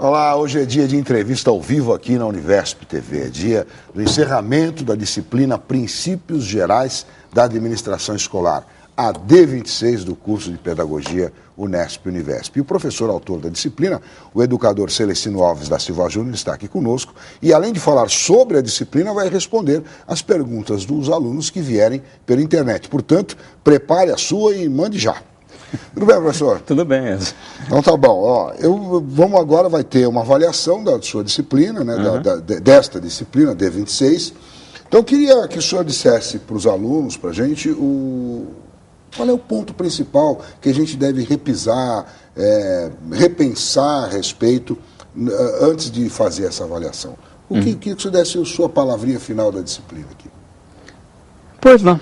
Olá, hoje é dia de entrevista ao vivo aqui na Universp TV. É dia do encerramento da disciplina Princípios Gerais da Administração Escolar, a D26 do curso de Pedagogia Unesp-Univesp. E o professor autor da disciplina, o educador Celestino Alves da Silva Júnior, está aqui conosco e, além de falar sobre a disciplina, vai responder as perguntas dos alunos que vierem pela internet. Portanto, prepare a sua e mande já. Tudo bem, professor? Tudo bem. Então tá bom. Vamos agora, vai ter uma avaliação da sua disciplina, né, desta disciplina, D26. Então eu queria que o senhor dissesse para os alunos, para a gente, qual é o ponto principal que a gente deve repisar, repensar a respeito antes de fazer essa avaliação. O que você desse a sua palavrinha final da disciplina aqui? Pois não.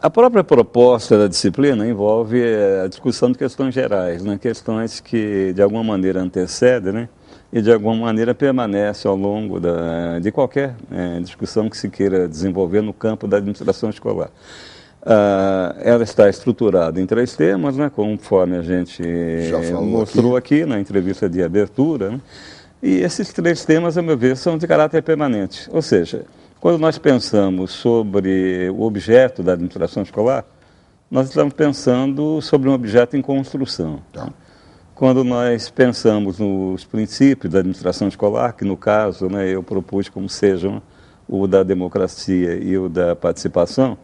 A própria proposta da disciplina envolve a discussão de questões gerais, né? Questões que de alguma maneira antecedem, né? E de alguma maneira permanecem ao longo de qualquer discussão que se queira desenvolver no campo da administração escolar. Ela está estruturada em 3 temas, né? Conforme a gente mostrou aqui na entrevista de abertura, né? E esses 3 temas, a meu ver, são de caráter permanente, ou seja, quando nós pensamos sobre o objeto da administração escolar, nós estamos pensando sobre um objeto em construção. Tá? Quando nós pensamos nos princípios da administração escolar, que no caso eu propus como sejam o da democracia e o da participação,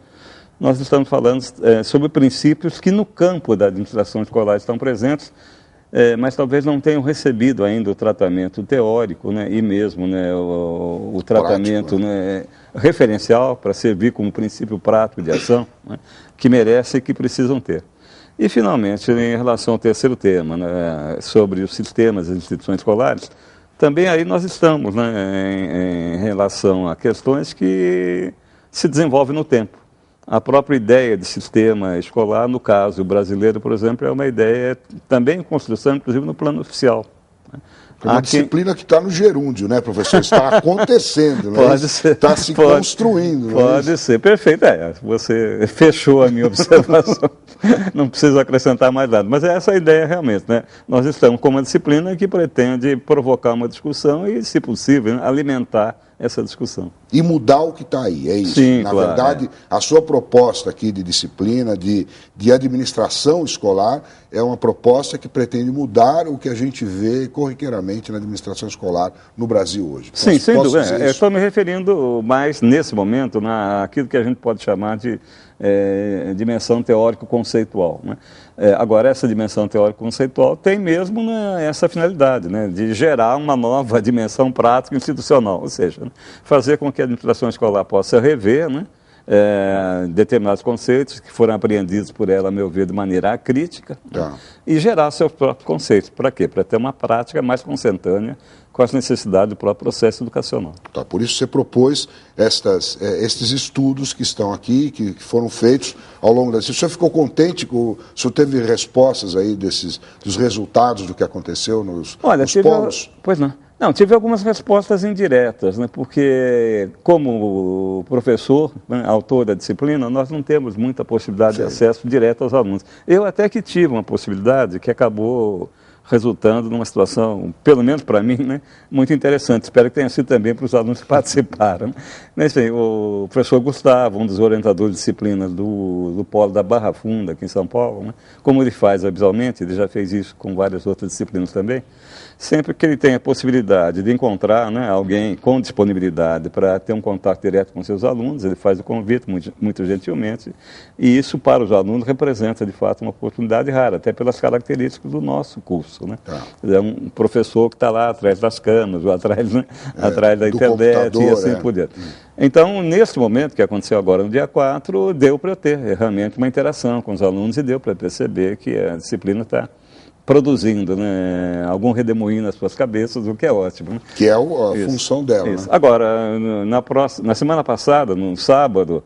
nós estamos falando sobre princípios que no campo da administração escolar estão presentes, mas talvez não tenham recebido ainda o tratamento teórico, né, e mesmo o tratamento referencial para servir como princípio prático de ação, né, que merece e que precisam ter. E, finalmente, em relação ao terceiro tema, né, sobre os sistemas e instituições escolares, também aí nós estamos em relação a questões que se desenvolvem no tempo. A própria ideia de sistema escolar, no caso brasileiro, por exemplo, é uma ideia também em construção, inclusive no plano oficial. É uma disciplina que está no gerúndio, né, professor? Está acontecendo, né? Pode ser. Está se construindo. Pode ser, perfeito. Você fechou a minha observação. Não preciso acrescentar mais nada. Mas é essa a ideia realmente, né? Nós estamos com uma disciplina que pretende provocar uma discussão e, se possível, alimentar essa discussão. E mudar o que está aí, é isso? Sim, Na claro, verdade, a sua proposta aqui de disciplina, de administração escolar, é uma proposta que pretende mudar o que a gente vê corriqueiramente na administração escolar no Brasil hoje. Sim, sem dúvida. Eu estou me referindo mais, nesse momento, naquilo que a gente pode chamar de dimensão teórico-conceitual, né? Agora, essa dimensão teórico-conceitual tem mesmo essa finalidade, né, de gerar uma nova dimensão prática institucional, ou seja, fazer com que a administração escolar possa rever, né, determinados conceitos que foram apreendidos por ela, a meu ver, de maneira acrítica, e gerar seus próprios conceitos. Para quê? Para ter uma prática mais consentânea com as necessidades do próprio processo educacional. Tá, por isso você propôs estes estudos que estão aqui, que foram feitos ao longo da... O senhor ficou contente? O senhor teve respostas aí dos resultados do que aconteceu nos polos? Pois não. Não, tive algumas respostas indiretas, né, porque como professor, autor da disciplina, nós não temos muita possibilidade de acesso direto aos alunos. Eu até que tive uma possibilidade que acabou resultando numa situação, pelo menos para mim, né, muito interessante. Espero que tenha sido também para os alunos que participaram. Mas, enfim, o professor Gustavo, um dos orientadores de disciplinas do Polo da Barra Funda, aqui em São Paulo, né, como ele faz habitualmente, ele já fez isso com várias outras disciplinas também, sempre que ele tem a possibilidade de encontrar, né, alguém com disponibilidade para ter um contato direto com seus alunos, ele faz o convite muito gentilmente, e isso para os alunos representa, de fato, uma oportunidade rara, até pelas características do nosso curso, né? É um professor que está lá atrás das câmeras, ou atrás, né, atrás da internet e assim por diante. Então, nesse momento que aconteceu agora no dia 4, deu para eu ter realmente uma interação com os alunos e deu para perceber que a disciplina está produzindo, né, algum redemoinho nas suas cabeças, o que é ótimo. Né? Que é a função dela. Né? Agora, na semana passada, no sábado,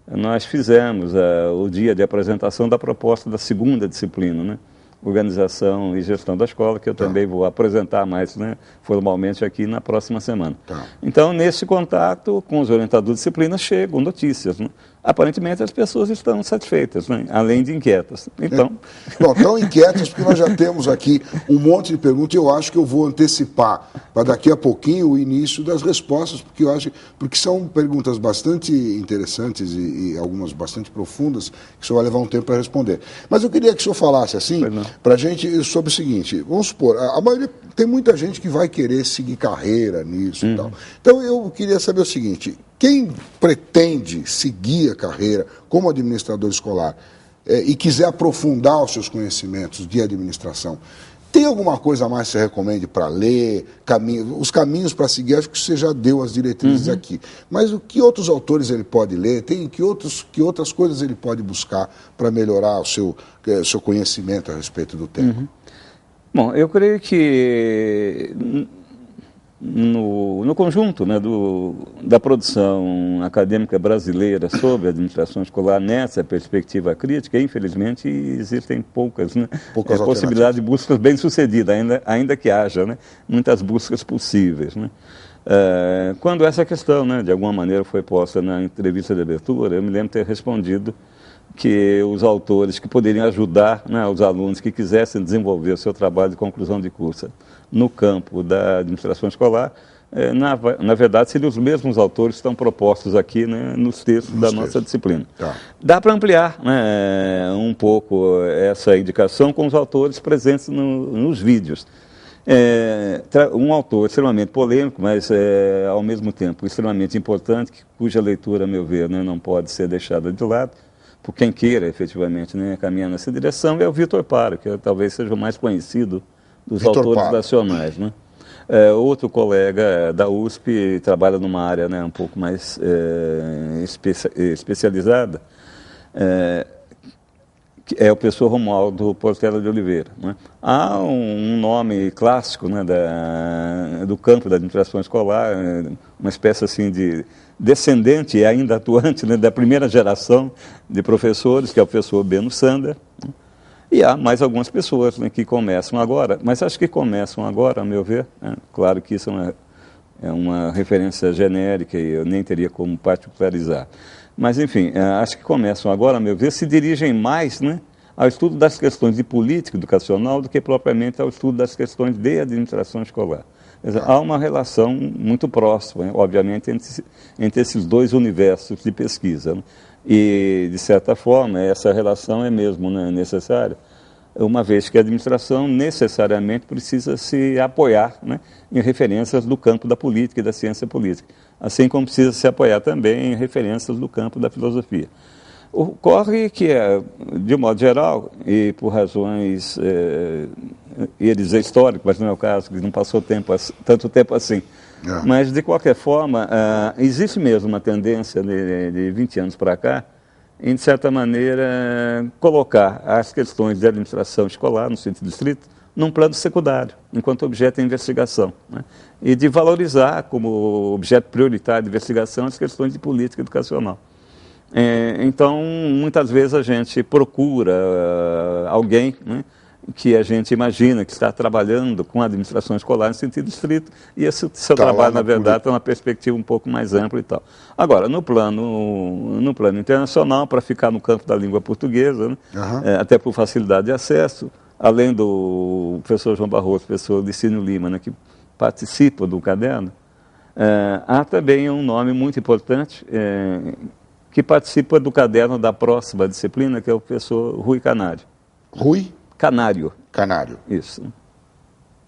nós fizemos o dia de apresentação da proposta da segunda disciplina, né? Organização e Gestão da Escola, que eu também vou apresentar mais, né, formalmente aqui na próxima semana. Então, nesse contato com os orientadores de disciplina, chegam notícias, né, aparentemente as pessoas estão satisfeitas, né? Além de inquietas. Então... Bom, tão inquietas porque nós já temos aqui um monte de perguntas e eu acho que eu vou antecipar para daqui a pouquinho o início das respostas, porque são perguntas bastante interessantes e algumas bastante profundas que o senhor vai levar um tempo para responder. Mas eu queria que o senhor falasse assim, para a gente, sobre o seguinte, vamos supor, a maioria, tem muita gente que vai querer seguir carreira nisso e tal. Então eu queria saber o seguinte, quem pretende seguir a carreira como administrador escolar e quiser aprofundar os seus conhecimentos de administração, tem alguma coisa a mais que você recomende para ler, os caminhos para seguir? Acho que você já deu as diretrizes aqui. Mas o que outros autores ele pode ler? Que outras coisas ele pode buscar para melhorar o seu conhecimento a respeito do tema? Bom, eu creio que no conjunto, né, da produção acadêmica brasileira sobre a administração escolar nessa perspectiva crítica, infelizmente existem poucas possibilidades de buscas bem-sucedidas, ainda que haja, né, muitas buscas possíveis, né. Quando essa questão, né, de alguma maneira foi posta na entrevista de abertura, eu me lembro ter respondido que os autores que poderiam ajudar, né, os alunos que quisessem desenvolver o seu trabalho de conclusão de curso no campo da administração escolar, na verdade, seriam os mesmos autores que estão propostos aqui, né, nos textos da nossa disciplina. Tá. Dá para ampliar, né, um pouco essa indicação com os autores presentes nos vídeos. Um autor extremamente polêmico, mas ao mesmo tempo extremamente importante, cuja leitura, a meu ver, né, não pode ser deixada de lado, por quem queira efetivamente, né, caminhar nessa direção, é o Vitor Paro, que talvez seja o mais conhecido dos autores nacionais, né? Outro colega da USP trabalha numa área, né, um pouco mais especializada, que é o professor Romualdo Portela de Oliveira, né? Há um nome clássico, né, do campo da administração escolar, uma espécie assim de descendente e ainda atuante, né, da primeira geração de professores, que é o professor Beno Sander, né? E há mais algumas pessoas, né, que começam agora, mas acho que começam agora, a meu ver, né? Claro que isso é uma referência genérica e eu nem teria como particularizar. Mas, enfim, acho que começam agora, a meu ver, se dirigem mais, né, ao estudo das questões de política educacional do que propriamente ao estudo das questões de administração escolar. Há uma relação muito próxima, né, obviamente, entre esses dois universos de pesquisa, né? E, de certa forma, essa relação é mesmo, né, necessária, uma vez que a administração necessariamente precisa se apoiar, né, em referências do campo da política e da ciência política, assim como precisa se apoiar também em referências do campo da filosofia. Ocorre que, de modo geral, e por razões, ia dizer históricas, mas não é o caso, que não passou tanto tempo assim, mas, de qualquer forma, existe mesmo uma tendência de 20 anos para cá em, de certa maneira, colocar as questões de administração escolar, no sentido estrito, num plano secundário, enquanto objeto de investigação, né? E de valorizar como objeto prioritário de investigação as questões de política educacional. Então, muitas vezes a gente procura alguém, né, que a gente imagina que está trabalhando com a administração escolar no sentido estrito, e esse seu trabalho, na verdade, tem uma perspectiva um pouco mais ampla e tal. Agora, no plano internacional, para ficar no campo da língua portuguesa, né, até por facilidade de acesso, além do professor João Barroso, professor Licínio Lima, né, que participa do caderno, há também um nome muito importante que participa do caderno da próxima disciplina, que é o professor Rui Canário. Rui? Canário. Canário. Isso.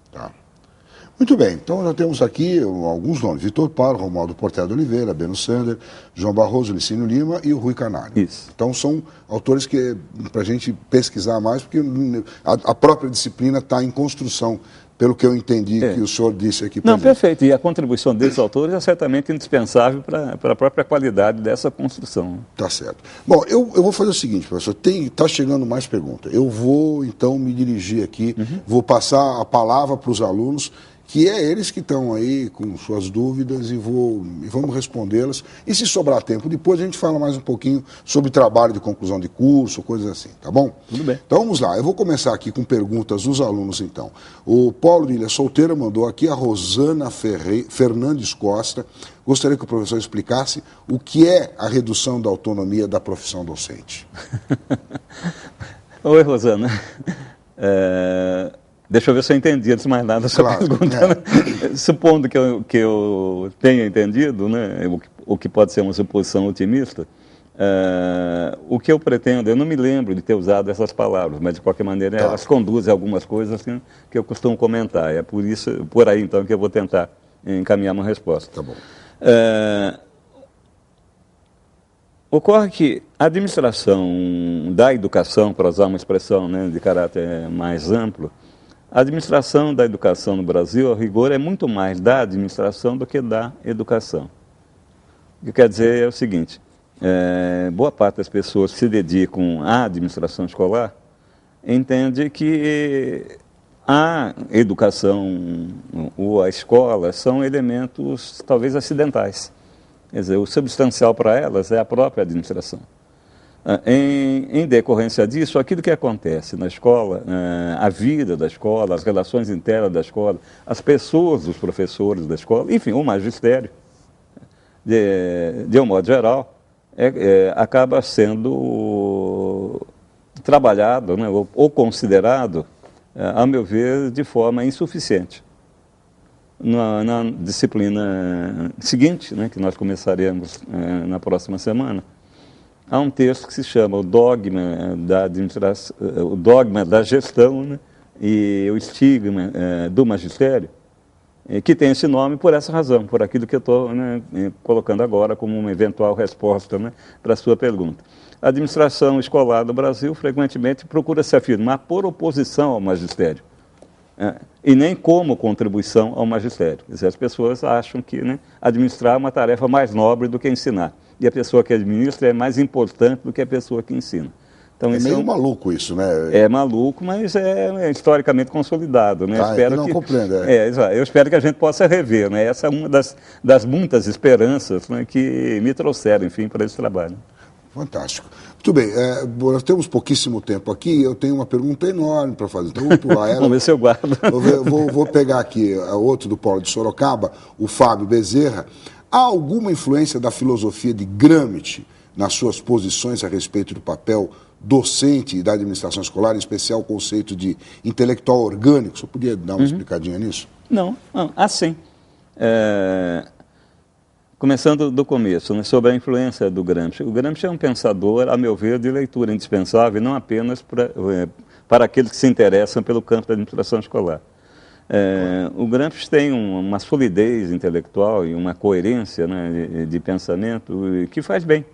Tá. Muito bem, então já temos aqui alguns nomes: Vitor Paro, Romualdo Portela de Oliveira, Beno Sander, João Barroso, Licínio Lima e o Rui Canário. Isso. Então são autores que, para a gente pesquisar mais, porque a própria disciplina está em construção, pelo que eu entendi que o senhor disse aqui. Não, perfeito. E a contribuição desses autores é certamente indispensável para a própria qualidade dessa construção. Tá certo. Bom, eu vou fazer o seguinte, professor, está chegando mais perguntas. Eu vou, então, me dirigir aqui, vou passar a palavra para os alunos que é eles que estão aí com suas dúvidas e vamos respondê-las. E se sobrar tempo depois, a gente fala mais um pouquinho sobre trabalho de conclusão de curso, coisas assim, tá bom? Tudo bem. Então vamos lá, eu vou começar aqui com perguntas dos alunos então. O Paulo de Ilha Solteira mandou aqui, a Rosana Fernandes Costa, gostaria que o professor explicasse o que é a redução da autonomia da profissão docente. Oi, Rosana. Deixa eu ver se eu entendi, antes de mais nada, essa pergunta. Supondo que eu tenha entendido, né, o que pode ser uma suposição otimista, o que eu pretendo, eu não me lembro de ter usado essas palavras, mas de qualquer maneira elas conduzem a algumas coisas que eu costumo comentar. É por aí então que eu vou tentar encaminhar uma resposta. Tá bom. Ocorre que a administração da educação, para usar uma expressão, né, de caráter mais amplo, a administração da educação no Brasil, a rigor, é muito mais da administração do que da educação. O que quer dizer é o seguinte, boa parte das pessoas que se dedicam à administração escolar entende que a educação ou a escola são elementos talvez acidentais. Quer dizer, o substancial para elas é a própria administração. Em decorrência disso, aquilo que acontece na escola, a vida da escola, as relações internas da escola, as pessoas, os professores da escola, enfim, o magistério, de um modo geral, acaba sendo trabalhado, né, ou considerado, a meu ver, de forma insuficiente. Na disciplina seguinte, né, que nós começaremos na próxima semana, há um texto que se chama o Dogma da Administração, o Dogma da Gestão, né, e o Estigma do Magistério, que tem esse nome por essa razão, por aquilo que eu estou, né, colocando agora como uma eventual resposta, né, para a sua pergunta. A administração escolar do Brasil frequentemente procura se afirmar por oposição ao magistério. E nem como contribuição ao magistério. Quer dizer, as pessoas acham que, né, administrar é uma tarefa mais nobre do que ensinar. E a pessoa que administra é mais importante do que a pessoa que ensina. Então, é meio maluco isso, né? É maluco, mas é historicamente consolidado, né? Compreendo. Eu espero que a gente possa rever, né? Essa é uma das muitas esperanças, né, que me trouxeram, enfim, para esse trabalho. Fantástico. Muito bem, nós temos pouquíssimo tempo aqui, eu tenho uma pergunta enorme para fazer, então eu vou pular ela. Vamos ver se eu guardo. Vou pegar aqui outro do Paulo de Sorocaba, o Fábio Bezerra. Há alguma influência da filosofia de Gramsci nas suas posições a respeito do papel docente e da administração escolar, em especial o conceito de intelectual orgânico? Você podia dar uma explicadinha nisso? Não, sim. Começando do começo, né, sobre a influência do Gramsci. O Gramsci é um pensador, a meu ver, de leitura indispensável, não apenas para aqueles que se interessam pelo campo da administração escolar. O Gramsci tem uma solidez intelectual e uma coerência, né, de pensamento que faz bem.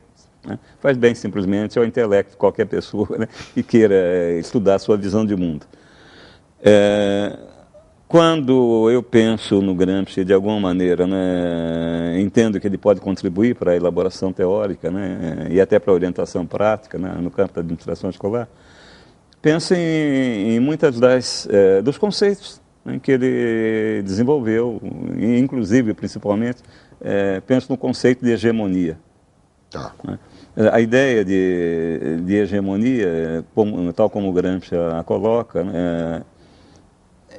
Né? Faz bem, simplesmente, ao intelecto de qualquer pessoa, né, que queira estudar a sua visão de mundo. Quando eu penso no Gramsci, de alguma maneira, né, entendo que ele pode contribuir para a elaboração teórica, né, e até para a orientação prática, né, no campo da administração escolar, penso em muitas dos conceitos, né, que ele desenvolveu, e inclusive, principalmente, penso no conceito de hegemonia. Tá. Né. A ideia de hegemonia, tal como o Gramsci a coloca, né,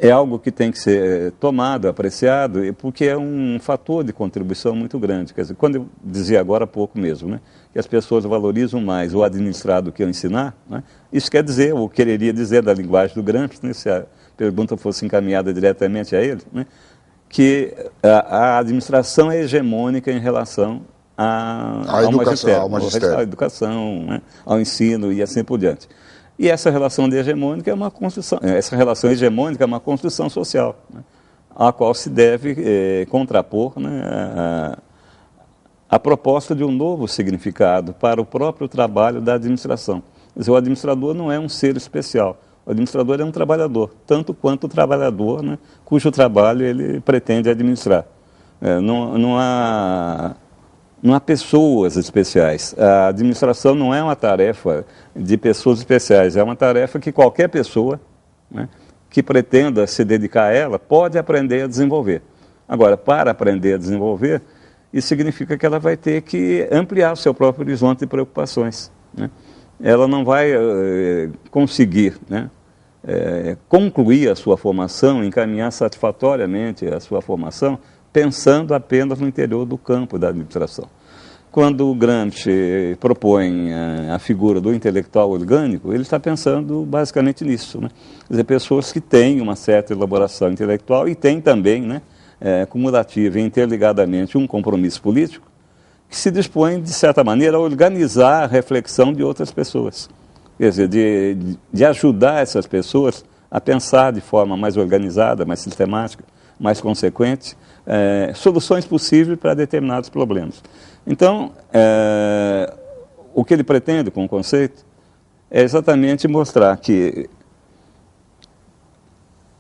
é algo que tem que ser tomado, apreciado, porque é um fator de contribuição muito grande. Quer dizer, quando eu dizia agora há pouco mesmo, né, que as pessoas valorizam mais o administrar do que o ensinar, né, isso quer dizer, ou quereria dizer da linguagem do Gramsci, né, se a pergunta fosse encaminhada diretamente a ele, né, que a administração é hegemônica em relação ao magistério, à educação, né, ao ensino e assim por diante. E essa relação hegemônica é uma construção, social, né, a qual se deve contrapor, né, a proposta de um novo significado para o próprio trabalho da administração. Quer dizer, o administrador não é um ser especial, o administrador é um trabalhador, tanto quanto o trabalhador, né, cujo trabalho ele pretende administrar. Não há pessoas especiais. A administração não é uma tarefa de pessoas especiais, é uma tarefa que qualquer pessoa, né, que pretenda se dedicar a ela pode aprender a desenvolver. Agora, para aprender a desenvolver, isso significa que ela vai ter que ampliar o seu próprio horizonte de preocupações, né? Ela não vai conseguir, né, concluir a sua formação, encaminhar satisfatoriamente a sua formação, pensando apenas no interior do campo da administração. Quando o Gramsci propõe a figura do intelectual orgânico, ele está pensando basicamente nisso, né? Quer dizer, pessoas que têm uma certa elaboração intelectual e têm também, né, cumulativa e interligadamente um compromisso político, que se dispõe, de certa maneira, a organizar a reflexão de outras pessoas. Quer dizer, de ajudar essas pessoas a pensar de forma mais organizada, mais sistemática, mais consequente, soluções possíveis para determinados problemas. Então, o que ele pretende com o conceito é exatamente mostrar que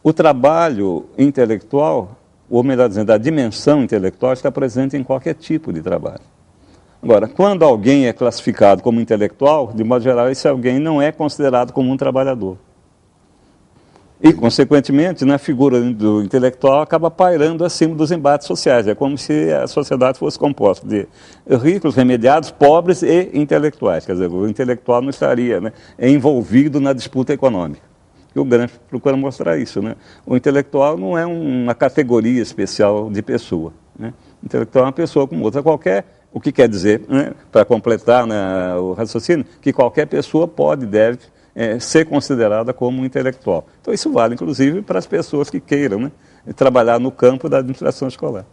o trabalho intelectual, ou melhor dizendo, a dimensão intelectual está presente em qualquer tipo de trabalho. Agora, quando alguém é classificado como intelectual, de modo geral, esse alguém não é considerado como um trabalhador. E, consequentemente, na figura do intelectual acaba pairando acima dos embates sociais. É como se a sociedade fosse composta de ricos, remediados, pobres e intelectuais. Quer dizer, o intelectual não estaria, né, envolvido na disputa econômica. E o Gramsci procura mostrar isso, né? O intelectual não é uma categoria especial de pessoa, né? O intelectual é uma pessoa como outra qualquer, o que quer dizer, né, para completar, né, o raciocínio, que qualquer pessoa pode e deve ser considerada como um intelectual. Então isso vale, inclusive, para as pessoas que queiram, né, trabalhar no campo da administração escolar.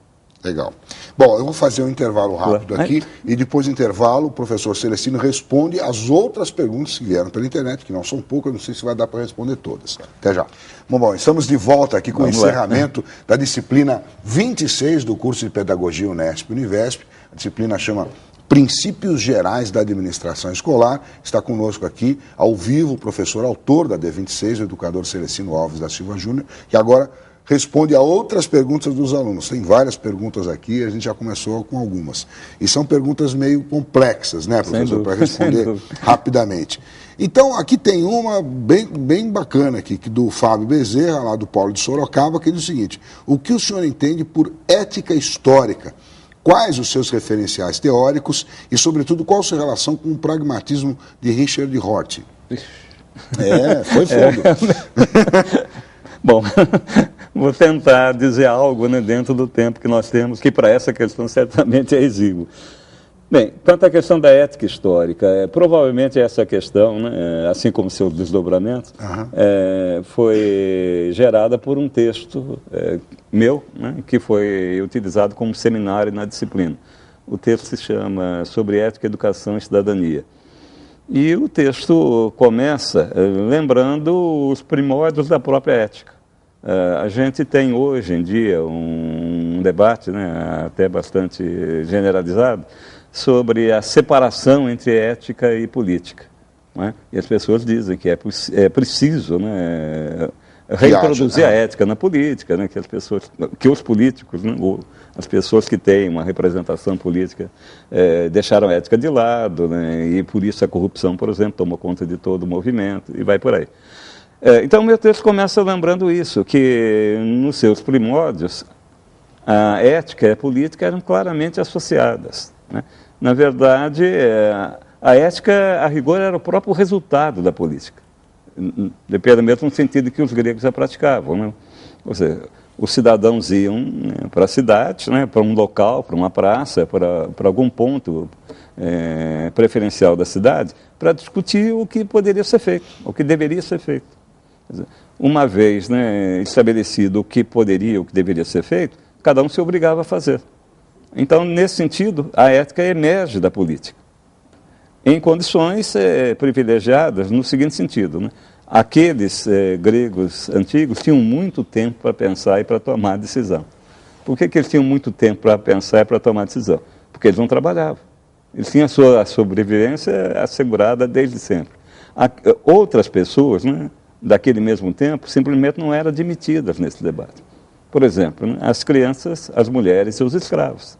Legal. Bom, eu vou fazer um intervalo rápido aqui e depois do intervalo o professor Celestino responde as outras perguntas que vieram pela internet, que não são poucas, não sei se vai dar para responder todas. Até já. Bom, estamos de volta aqui com o encerramento da disciplina 26 do curso de Pedagogia Unesp-Univesp. A disciplina chama Princípios Gerais da Administração Escolar. Está conosco aqui, ao vivo, o professor autor da D26, o educador Celestino Alves da Silva Júnior, que agora responde a outras perguntas dos alunos. Tem várias perguntas aqui, a gente já começou com algumas. E são perguntas meio complexas, né, professor, para responder rapidamente. Então, aqui tem uma bem bacana aqui, do Fábio Bezerra, lá do Polo de Sorocaba, que diz o seguinte: o que o senhor entende por ética histórica? Quais os seus referenciais teóricos e, sobretudo, qual a sua relação com o pragmatismo de Richard Rorty? Foi fundo. Bom, vou tentar dizer algo, né, dentro do tempo que nós temos, que para essa questão certamente é exíguo. Bem, quanto à questão da ética histórica, provavelmente essa questão, né, assim como seus desdobramentos, foi gerada por um texto meu, né, que foi utilizado como seminário na disciplina. O texto se chama Sobre Ética, Educação e Cidadania. E o texto começa lembrando os primórdios da própria ética. A gente tem hoje em dia um debate, né, até bastante generalizado, sobre a separação entre ética e política, né? E as pessoas dizem que é preciso, né, reintroduzir a ética na política, né, que os políticos, né, ou as pessoas que têm uma representação política deixaram a ética de lado, né, e por isso a corrupção, por exemplo, tomou conta de todo o movimento e vai por aí. Então, o meu texto começa lembrando isso, que nos seus primórdios a ética e a política eram claramente associadas, né? Na verdade, a ética, a rigor, era o próprio resultado da política, depende mesmo no sentido que os gregos a praticavam, né? Ou seja, os cidadãos iam, né, para a cidade, né, para um local, para uma praça, para algum ponto preferencial da cidade, para discutir o que poderia ser feito, o que deveria ser feito. Quer dizer, uma vez, né, estabelecido o que poderia, o que deveria ser feito, cada um se obrigava a fazer. Então, nesse sentido, a ética emerge da política, em condições privilegiadas, no seguinte sentido, né? Aqueles gregos antigos tinham muito tempo para pensar e para tomar decisão. Por que eles tinham muito tempo para pensar e para tomar decisão? Porque eles não trabalhavam. Eles tinham a sobrevivência assegurada desde sempre. Outras pessoas, né, daquele mesmo tempo, simplesmente não eram admitidas nesse debate. Por exemplo, né, as crianças, as mulheres e os escravos,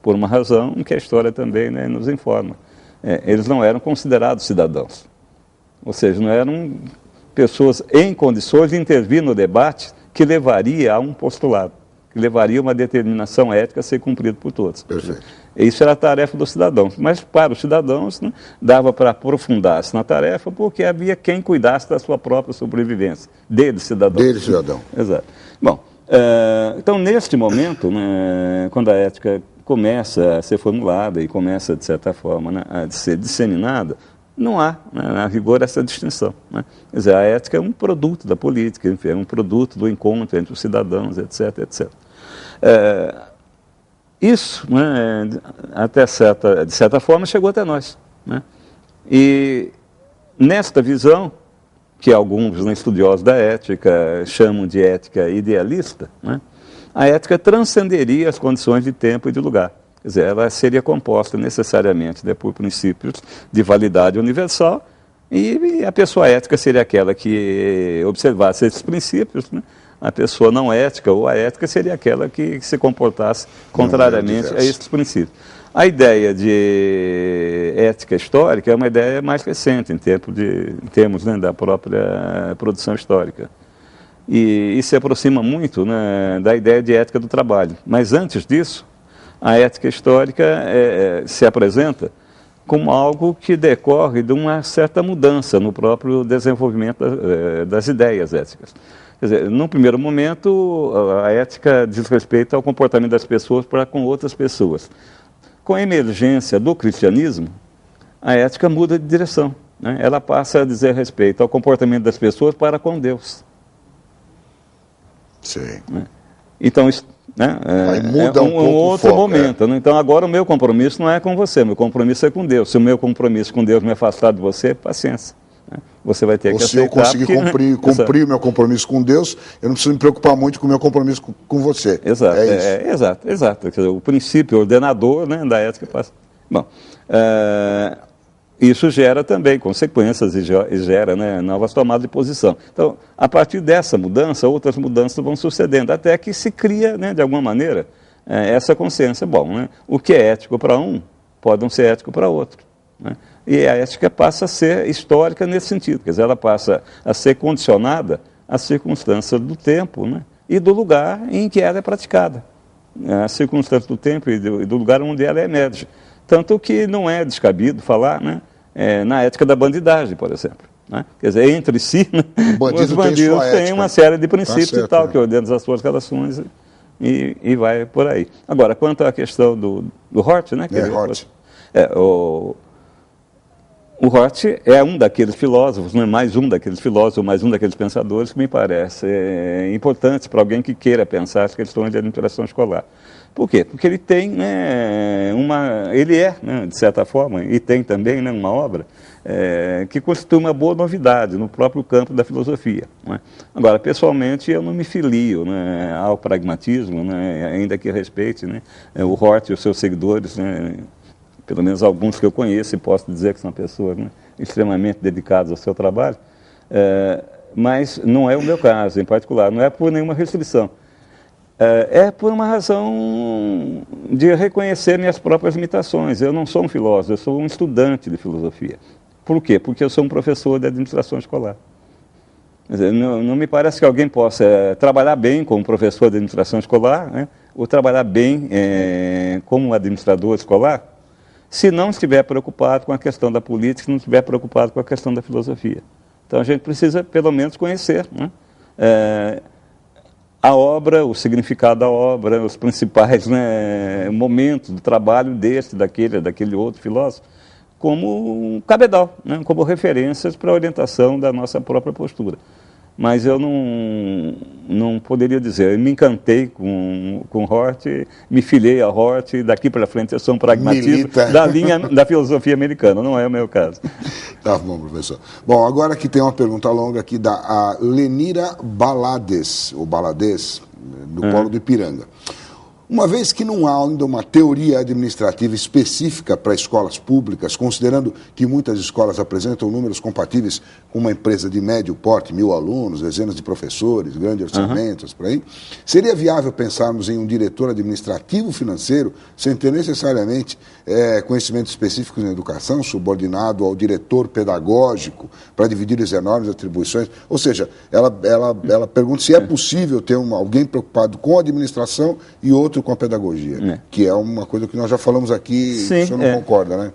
por uma razão que a história também, né, nos informa. Eles não eram considerados cidadãos, ou seja, não eram pessoas em condições de intervir no debate que levaria a um postulado, que levaria a uma determinação ética a ser cumprida por todos. Perfeito. Isso era a tarefa dos cidadãos. Mas para os cidadãos, né, dava para aprofundar-se na tarefa porque havia quem cuidasse da sua própria sobrevivência. Dele, cidadão. Dele, cidadão. Exato. Bom, então, neste momento, né, quando a ética começa a ser formulada e começa, de certa forma, né, a ser disseminada, não há, né, a rigor, essa distinção. Né? Quer dizer, a ética é um produto da política, enfim, é um produto do encontro entre os cidadãos, etc, etc. Isso, né, até de certa forma, chegou até nós. Né? E nesta visão, que alguns, né, estudiosos da ética chamam de ética idealista, né, a ética transcenderia as condições de tempo e de lugar. Quer dizer, ela seria composta necessariamente, né, por princípios de validade universal, e a pessoa ética seria aquela que observasse esses princípios, né? A pessoa não ética ou a ética seria aquela que se comportasse contrariamente a esses princípios. A ideia de ética histórica é uma ideia mais recente em termos, né, da própria produção histórica. E se aproxima muito, né, da ideia de ética do trabalho. Mas antes disso, a ética histórica se apresenta como algo que decorre de uma certa mudança no próprio desenvolvimento das ideias éticas. Quer dizer, num primeiro momento, a ética diz respeito ao comportamento das pessoas para com outras pessoas. Com a emergência do cristianismo, a ética muda de direção. Né? Ela passa a dizer respeito ao comportamento das pessoas para com Deus. Sim. Né? Então, isso, né, aí muda um outro momento. Né? Então, agora o meu compromisso não é com você, meu compromisso é com Deus. Se o meu compromisso com Deus me afastar de você, paciência. Você vai ter que aceitar. Se eu conseguir cumprir o meu compromisso com Deus, eu não preciso me preocupar muito com o meu compromisso com você. Exato, exato. Quer dizer, o princípio ordenador, né, da ética passa. Bom, isso gera também consequências e gera, né, novas tomadas de posição. Então, a partir dessa mudança, outras mudanças vão sucedendo, até que se cria, né, de alguma maneira, essa consciência. Bom, né, o que é ético para um pode não ser ético para outro. Né? E a ética passa a ser histórica nesse sentido, quer dizer, ela passa a ser condicionada às circunstâncias do tempo, né, e do lugar em que ela é praticada. As circunstâncias do tempo e do lugar onde ela emerge. Tanto que não é descabido falar, né, na ética da bandidagem, por exemplo. Né? Quer dizer, entre si, né, os bandidos têm uma série de princípios e tal, que ordenam as suas relações e vai por aí. Agora, quanto à questão do Hort, né? Hort. O Hort é um daqueles filósofos, né, mais um daqueles filósofos, mais um daqueles pensadores que me parece importante para alguém que queira pensar as questões de administração escolar. Por quê? Porque ele tem, né, né, de certa forma, e tem também, né, uma obra que constitui uma boa novidade no próprio campo da filosofia. Né? Agora, pessoalmente, eu não me filio, né, ao pragmatismo, né, ainda que respeite, né, o Hort e os seus seguidores, né, pelo menos alguns que eu conheço, e posso dizer que são pessoas, né, extremamente dedicadas ao seu trabalho, mas não é o meu caso em particular, não é por nenhuma restrição. É por uma razão de reconhecer minhas próprias limitações. Eu não sou um filósofo, eu sou um estudante de filosofia. Por quê? Porque eu sou um professor de administração escolar. Quer dizer, não me parece que alguém possa trabalhar bem como professor de administração escolar, né, ou trabalhar bem como administrador escolar, se não estiver preocupado com a questão da política, se não estiver preocupado com a questão da filosofia. Então a gente precisa, pelo menos, conhecer, né, a obra, o significado da obra, os principais, né, momentos do trabalho daquele outro filósofo, como um cabedal, né, como referências para a orientação da nossa própria postura. Mas eu não poderia dizer, eu me encantei com Hort, me filiei a Hort, e daqui para frente eu sou um pragmatista da linha da filosofia americana, não é o meu caso. Tá bom, professor. Bom, agora aqui tem uma pergunta longa aqui da Lenira Balades, ou Balades, do Polo do Ipiranga. Uma vez que não há ainda uma teoria administrativa específica para escolas públicas, considerando que muitas escolas apresentam números compatíveis com uma empresa de médio porte, 1.000 alunos, dezenas de professores, grandes orçamentos, por aí, seria viável pensarmos em um diretor administrativo financeiro, sem ter necessariamente conhecimentos específicos em educação, subordinado ao diretor pedagógico, para dividir as enormes atribuições? Ou seja, ela pergunta se é possível ter alguém preocupado com a administração e outro com a pedagogia, que é uma coisa que nós já falamos aqui. Sim, o senhor não concorda, né?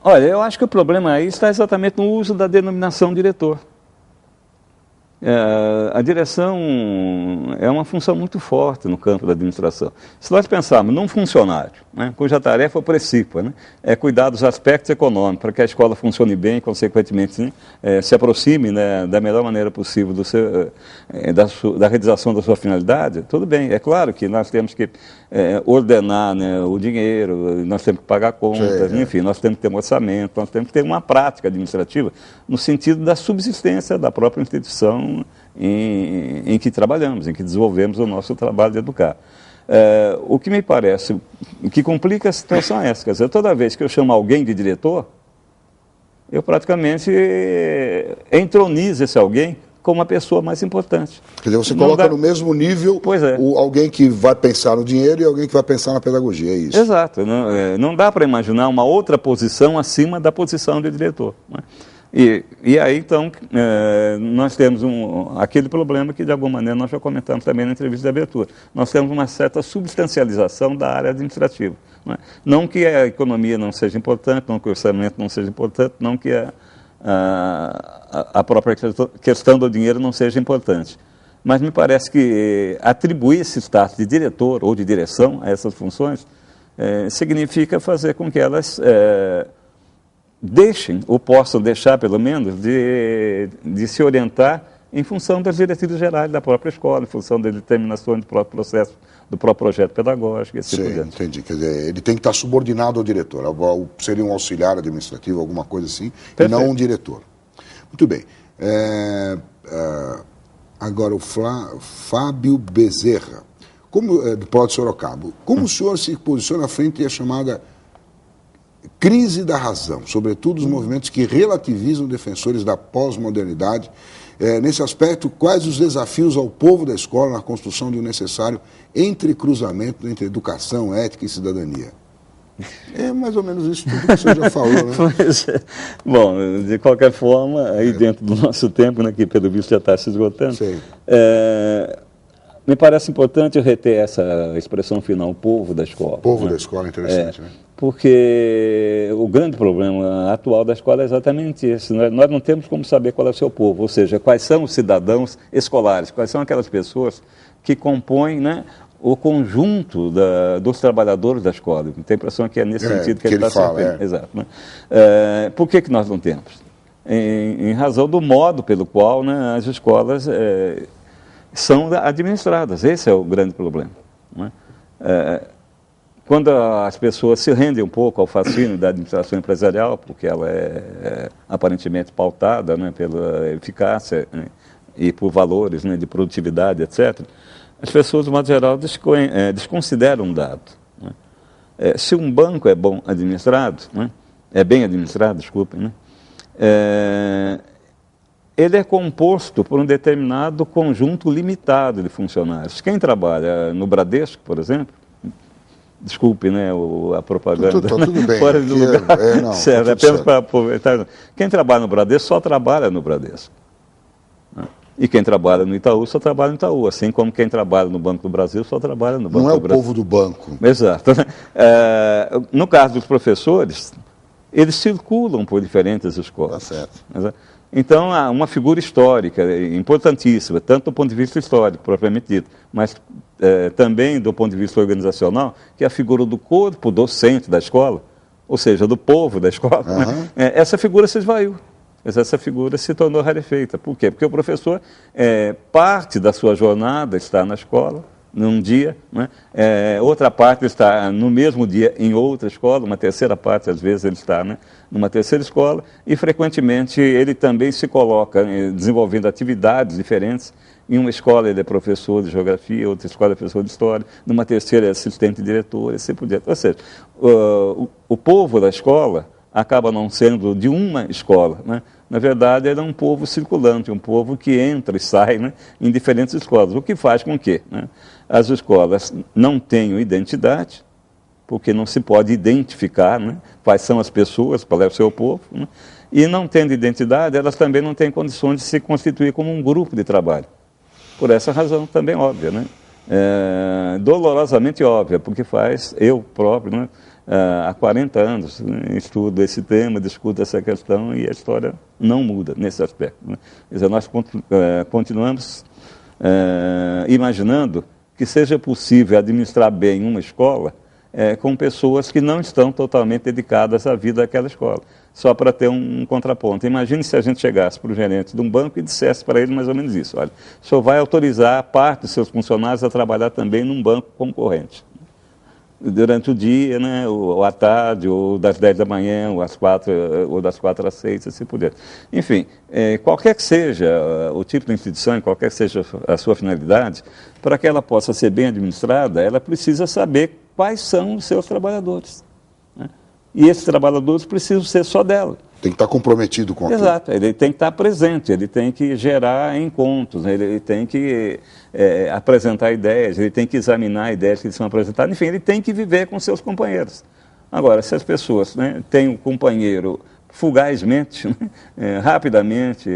Olha, eu acho que o problema aí está exatamente no uso da denominação diretor. A direção é uma função muito forte no campo da administração. Se nós pensarmos num funcionário, né, cuja tarefa principal, né, é cuidar dos aspectos econômicos, para que a escola funcione bem e, consequentemente, né, se aproxime, né, da melhor maneira possível da realização da sua finalidade, tudo bem. É claro que nós temos que ordenar, né, o dinheiro, nós temos que pagar contas, enfim, nós temos que ter um orçamento, nós temos que ter uma prática administrativa no sentido da subsistência da própria instituição em que trabalhamos, em que desenvolvemos o nosso trabalho de educar. O que me parece, o que complica a situação é essa, quer dizer, toda vez que eu chamo alguém de diretor, eu praticamente entronizo esse alguém como a pessoa mais importante. Quer dizer, você coloca no mesmo nível alguém que vai pensar no dinheiro e alguém que vai pensar na pedagogia, é isso? Exato, não dá para imaginar uma outra posição acima da posição de diretor, né? E aí, então, nós temos aquele problema que, de alguma maneira, nós já comentamos também na entrevista de abertura. Nós temos uma certa substancialização da área administrativa. Não que a economia não seja importante, não que o orçamento não seja importante, não que a própria questão do dinheiro não seja importante. Mas me parece que atribuir esse status de diretor ou de direção a essas funções significa fazer com que elas deixem, ou possam deixar pelo menos, de se orientar em função das diretrizes gerais da própria escola, em função das determinações do próprio processo, do próprio projeto pedagógico, etc. Sim, entendi. Quer dizer, ele tem que estar subordinado ao diretor, seria um auxiliar administrativo, alguma coisa assim, perfeito, e não um diretor. Muito bem. Agora o Fábio Bezerra, do Polo de Sorocaba. Como o senhor se posiciona frente à chamada crise da razão, sobretudo os movimentos que relativizam defensores da pós-modernidade? Nesse aspecto, quais os desafios ao povo da escola na construção de um necessário entrecruzamento entre educação, ética e cidadania? É mais ou menos isso tudo que o senhor já falou, né? Bom, de qualquer forma, aí dentro do nosso tempo, né, que pelo visto já está se esgotando, me parece importante reter essa expressão final, o povo da escola. Povo da escola, interessante, né? Porque o grande problema atual da escola é exatamente esse. Nós não temos como saber qual é o seu povo, ou seja, quais são os cidadãos escolares, quais são aquelas pessoas que compõem, né, o conjunto dos trabalhadores da escola. Tem a impressão que é nesse sentido que ele está se referindo. Exato, né? Por que nós não temos? Em razão do modo pelo qual, né, as escolas são administradas. Esse é o grande problema, né? Quando as pessoas se rendem um pouco ao fascínio da administração empresarial, porque ela é aparentemente pautada, né, pela eficácia, né, e por valores, né, de produtividade, etc., as pessoas, de modo geral, desconsideram um dado, né? Se um banco é bom administrado, né, é bem administrado, desculpem, né, ele é composto por um determinado conjunto limitado de funcionários. Quem trabalha no Bradesco, por exemplo, desculpe, né, a propaganda. Tudo bem. Fora do lugar. Certo, apenas para aproveitar. Quem trabalha no Bradesco só trabalha no Bradesco. E quem trabalha no Itaú só trabalha no Itaú, assim como quem trabalha no Banco do Brasil só trabalha no Banco do Brasil. Não é o povo do banco. Exato. No caso dos professores, eles circulam por diferentes escolas. Tá certo. Então, há uma figura histórica importantíssima, tanto do ponto de vista histórico, propriamente dito, mas também do ponto de vista organizacional, que é a figura do corpo docente da escola, ou seja, do povo da escola. Né? Essa figura se esvaiu. Essa figura se tornou rarefeita. Por quê? Porque o professor, parte da sua jornada está na escola, num dia, né? Outra parte está no mesmo dia em outra escola, uma terceira parte, às vezes, ele está, né, numa terceira escola, e frequentemente ele também se coloca desenvolvendo atividades diferentes Em uma escola ele é professor de geografia, outra escola é professor de história, numa terceira é assistente diretor, e assim por diante. Ou seja, o povo da escola acaba não sendo de uma escola, né? Na verdade, ele é um povo circulante, um povo que entra e sai, né, em diferentes escolas, o que faz com que, né, as escolas não tenham identidade, porque não se pode identificar, né, quais são as pessoas, qual é o seu povo, né, e não tendo identidade, elas também não têm condições de se constituir como um grupo de trabalho. Por essa razão também óbvia, né? Dolorosamente óbvia, porque eu próprio, né, há 40 anos, né, estudo esse tema, discuto essa questão e a história não muda nesse aspecto, né? Quer dizer, nós continuamos imaginando que seja possível administrar bem uma escola com pessoas que não estão totalmente dedicadas à vida daquela escola. Só para ter um contraponto. Imagine se a gente chegasse para o gerente de um banco e dissesse para ele mais ou menos isso: olha, o senhor vai autorizar parte dos seus funcionários a trabalhar também num banco concorrente. Durante o dia, né, ou à tarde, ou das 10 da manhã, ou às 4, ou das 4 às 6, assim por diante. Enfim, qualquer que seja o tipo de instituição, qualquer que seja a sua finalidade, para que ela possa ser bem administrada, ela precisa saber quais são os seus trabalhadores, né? E esses trabalhadores precisam ser só dela. Tem que estar comprometido com aquilo. Exato, ele tem que estar presente, ele tem que gerar encontros, né? Ele tem que apresentar ideias, ele tem que examinar ideias que são apresentadas, enfim, ele tem que viver com seus companheiros. Agora, se as pessoas, né, têm um companheiro fugazmente, né, rapidamente,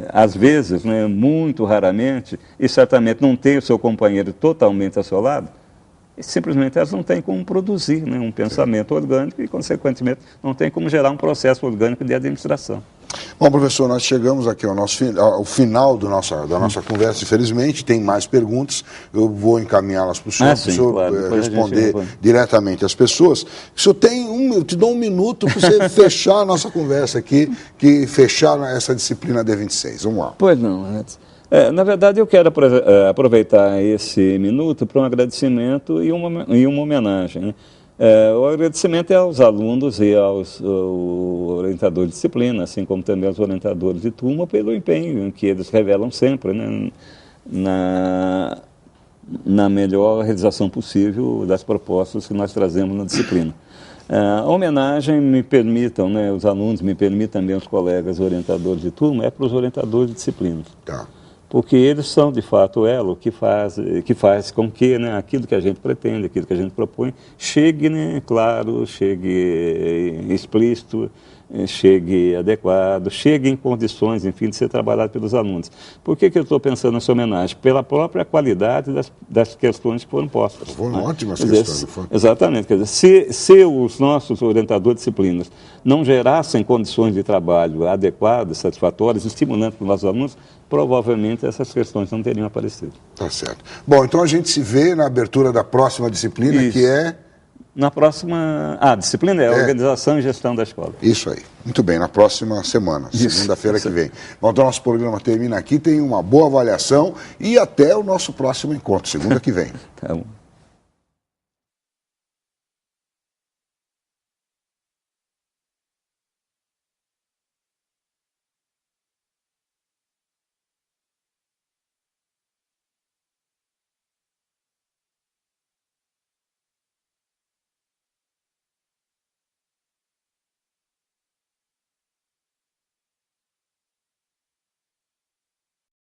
às vezes, né, muito raramente, e certamente não tem o seu companheiro totalmente ao seu lado, simplesmente elas não têm como produzir, né, um pensamento orgânico e, consequentemente, não tem como gerar um processo orgânico de administração. Bom, professor, nós chegamos aqui ao final da nossa conversa. Infelizmente, tem mais perguntas. Eu vou encaminhá-las para o senhor, para o senhor claro, responder diretamente às pessoas. O senhor eu te dou um minuto para você fechar a nossa conversa aqui, fechar essa disciplina D26. Vamos lá. Pois não, na verdade, eu quero aproveitar esse minuto para um agradecimento e uma homenagem, né? O agradecimento é aos alunos e aos orientadores de disciplina, assim como também aos orientadores de turma, pelo empenho que eles revelam sempre, né, na melhor realização possível das propostas que nós trazemos na disciplina. A homenagem me permitam, né, os alunos, me permitam também os colegas orientadores de turma, é para os orientadores de disciplinas. Tá. Porque eles são, de fato, o elo que faz com que, né, aquilo que a gente pretende, aquilo que a gente propõe, chegue, né, claro, chegue explícito, chegue adequado, chegue em condições, enfim, de ser trabalhado pelos alunos. Por que eu estou pensando nessa homenagem? Pela própria qualidade das questões que foram postas. Foram ótimas questões. Exatamente. Quer dizer, se os nossos orientadores de disciplinas não gerassem condições de trabalho adequadas, satisfatórias, estimulantes para os nossos alunos, provavelmente essas questões não teriam aparecido. Tá certo. Bom, então a gente se vê na abertura da próxima disciplina, Isso. Que é... Na próxima... A disciplina é a organização e gestão da escola. Isso aí. Muito bem, na próxima semana, segunda-feira que vem. Bom, então nosso programa termina aqui, tem uma boa avaliação e até o nosso próximo encontro, segunda que vem. Tá bom.